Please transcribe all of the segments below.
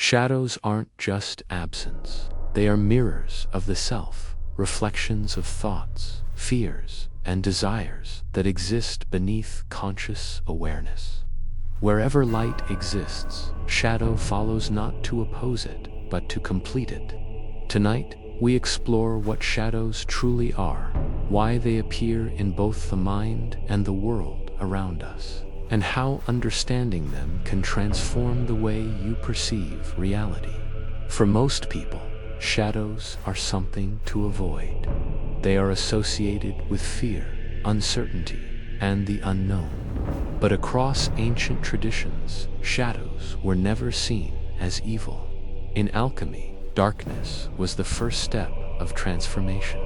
Shadows aren't just absence. They are mirrors of the self, reflections of thoughts, fears, and desires that exist beneath conscious awareness. Wherever light exists, shadow follows not to oppose it, but to complete it. Tonight, we explore what shadows truly are, why they appear in both the mind and the world around us, and how understanding them can transform the way you perceive reality. For most people, shadows are something to avoid. They are associated with fear, uncertainty, and the unknown. But across ancient traditions, shadows were never seen as evil. In alchemy, darkness was the first step of transformation.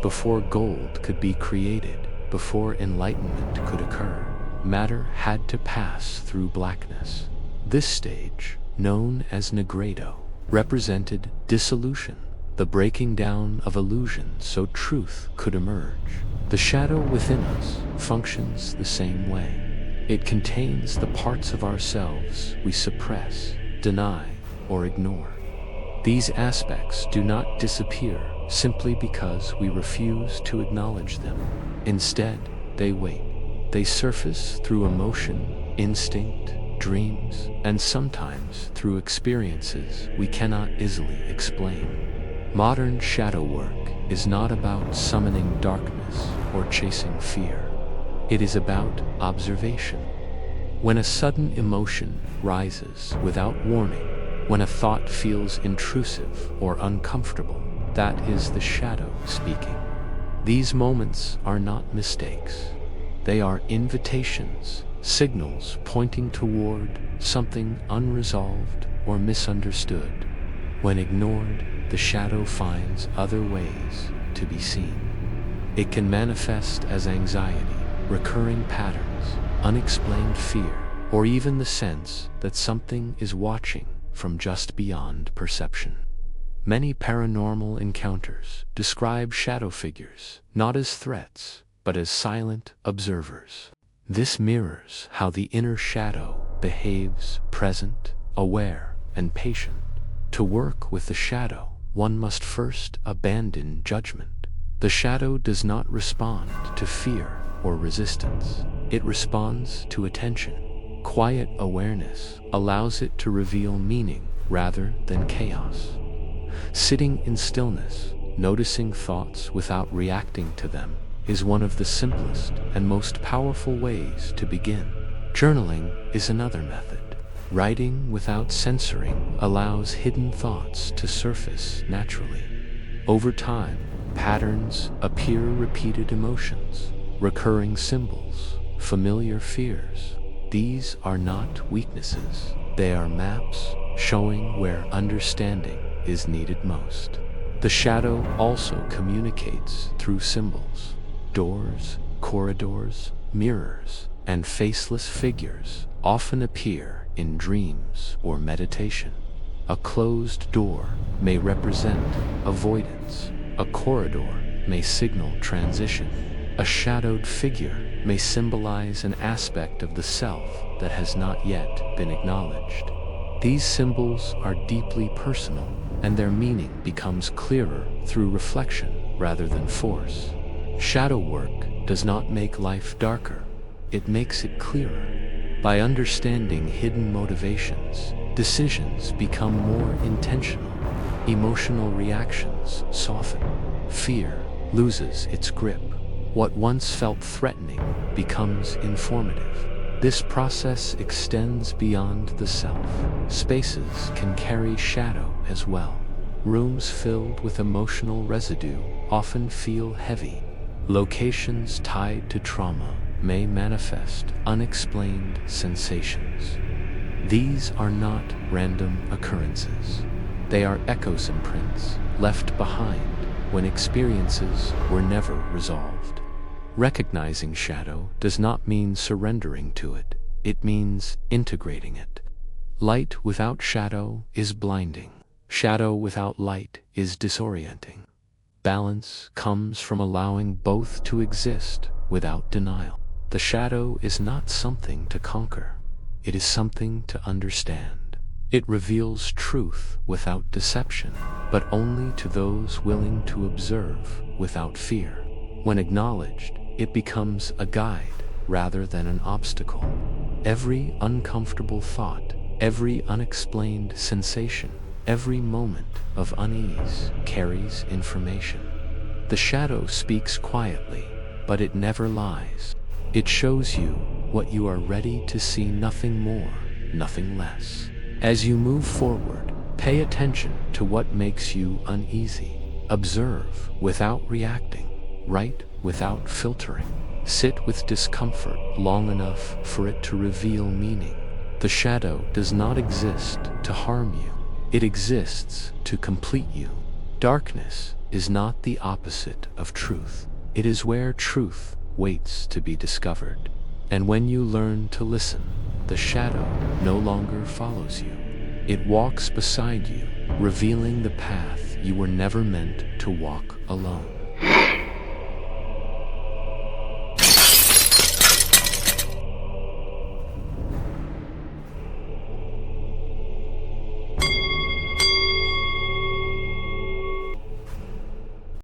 Before gold could be created, before enlightenment could occur, matter had to pass through blackness. This stage, known as nigredo, represented dissolution, the breaking down of illusion so truth could emerge. The shadow within us functions the same way. It contains the parts of ourselves we suppress, deny, or ignore. These aspects do not disappear simply because we refuse to acknowledge them. Instead, they wait. They surface through emotion, instinct, dreams, and sometimes through experiences we cannot easily explain. Modern shadow work is not about summoning darkness or chasing fear. It is about observation. When a sudden emotion rises without warning, when a thought feels intrusive or uncomfortable, that is the shadow speaking. These moments are not mistakes. They are invitations, signals pointing toward something unresolved or misunderstood. When ignored, the shadow finds other ways to be seen. It can manifest as anxiety, recurring patterns, unexplained fear, or even the sense that something is watching from just beyond perception. Many paranormal encounters describe shadow figures not as threats, but as silent observers. This mirrors how the inner shadow behaves, present, aware, and patient. To work with the shadow, one must first abandon judgment. The shadow does not respond to fear or resistance. It responds to attention. Quiet awareness allows it to reveal meaning rather than chaos. Sitting in stillness, noticing thoughts without reacting to them, is one of the simplest and most powerful ways to begin. Journaling is another method. Writing without censoring allows hidden thoughts to surface naturally. Over time, patterns appear, repeated emotions, recurring symbols, familiar fears. These are not weaknesses. They are maps showing where understanding is needed most. The shadow also communicates through symbols. Doors, corridors, mirrors, and faceless figures often appear in dreams or meditation. A closed door may represent avoidance. A corridor may signal transition. A shadowed figure may symbolize an aspect of the self that has not yet been acknowledged. These symbols are deeply personal, and their meaning becomes clearer through reflection rather than force. Shadow work does not make life darker, it makes it clearer. By understanding hidden motivations, decisions become more intentional. Emotional reactions soften. Fear loses its grip. What once felt threatening becomes informative. This process extends beyond the self. Spaces can carry shadow as well. Rooms filled with emotional residue often feel heavy. Locations tied to trauma may manifest unexplained sensations. These are not random occurrences. They are echoes, imprints left behind when experiences were never resolved. Recognizing shadow does not mean surrendering to it. It means integrating it. Light without shadow is blinding. Shadow without light is disorienting. Balance comes from allowing both to exist without denial. The shadow is not something to conquer. It is something to understand. It reveals truth without deception, but only to those willing to observe without fear. When acknowledged, it becomes a guide rather than an obstacle. Every uncomfortable thought, every unexplained sensation, every moment of unease carries information. The shadow speaks quietly, but it never lies. It shows you what you are ready to see, nothing more, nothing less. As you move forward, pay attention to what makes you uneasy. Observe without reacting. Write without filtering. Sit with discomfort long enough for it to reveal meaning. The shadow does not exist to harm you. It exists to complete you. Darkness is not the opposite of truth. It is where truth waits to be discovered. And when you learn to listen, the shadow no longer follows you. It walks beside you, revealing the path you were never meant to walk alone.